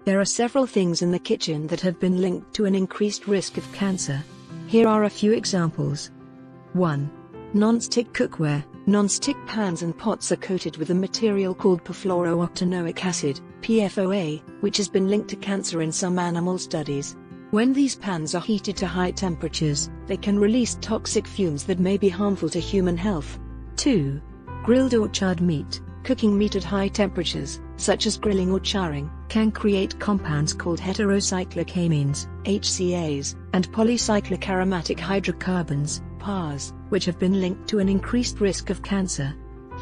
There are several things in the kitchen that have been linked to an increased risk of cancer. Here are a few examples. 1. Non-stick cookware. Non-stick pans and pots are coated with a material called perfluorooctanoic acid, PFOA, which has been linked to cancer in some animal studies. When these pans are heated to high temperatures, they can release toxic fumes that may be harmful to human health. 2. Grilled or charred meat. Cooking meat at high temperatures, such as grilling or charring, can create compounds called heterocyclic amines, HCAs, and polycyclic aromatic hydrocarbons, PAHs, which have been linked to an increased risk of cancer.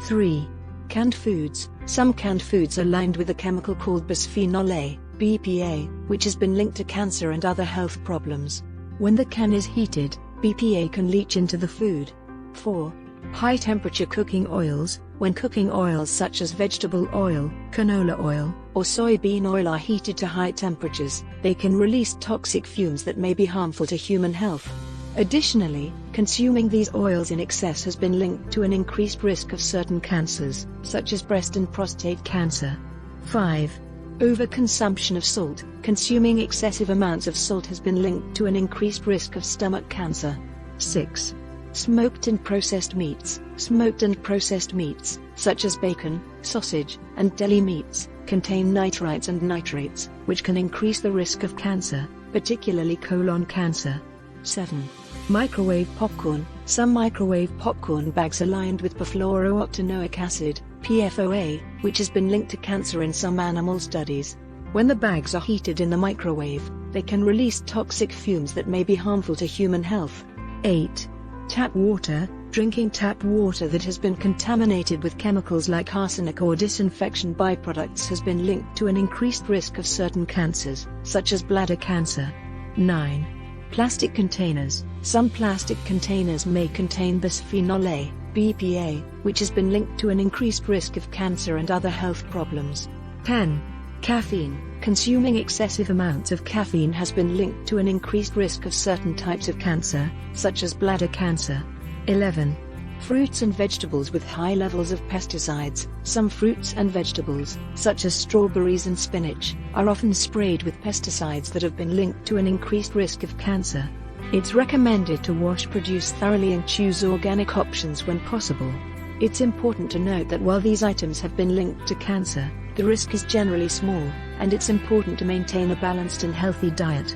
3. Canned foods. Some canned foods are lined with a chemical called bisphenol A, BPA, which has been linked to cancer and other health problems. When the can is heated, BPA can leach into the food. 4. High-temperature cooking oils. When cooking oils such as vegetable oil, canola oil, or soybean oil are heated to high temperatures, they can release toxic fumes that may be harmful to human health. Additionally, consuming these oils in excess has been linked to an increased risk of certain cancers, such as breast and prostate cancer. 5. Overconsumption of salt. Consuming excessive amounts of salt has been linked to an increased risk of stomach cancer. 6. Smoked and processed meats. Smoked and processed meats, such as bacon, sausage, and deli meats, contain nitrites and nitrates, which can increase the risk of cancer, particularly colon cancer. 7. Microwave popcorn. Some microwave popcorn bags are lined with perfluorooctanoic acid, PFOA, which has been linked to cancer in some animal studies. When the bags are heated in the microwave, they can release toxic fumes that may be harmful to human health. 8. Tap water. Drinking tap water that has been contaminated with chemicals like arsenic or disinfection byproducts has been linked to an increased risk of certain cancers, such as bladder cancer. 9. Plastic containers. Some plastic containers may contain bisphenol A, BPA, which has been linked to an increased risk of cancer and other health problems. 10. Caffeine. Consuming excessive amounts of caffeine has been linked to an increased risk of certain types of cancer, such as bladder cancer. 11. Fruits and vegetables with high levels of pesticides. Some fruits and vegetables, such as strawberries and spinach, are often sprayed with pesticides that have been linked to an increased risk of cancer. It's recommended to wash produce thoroughly and choose organic options when possible. It's important to note that while these items have been linked to cancer, the risk is generally small, and it's important to maintain a balanced and healthy diet.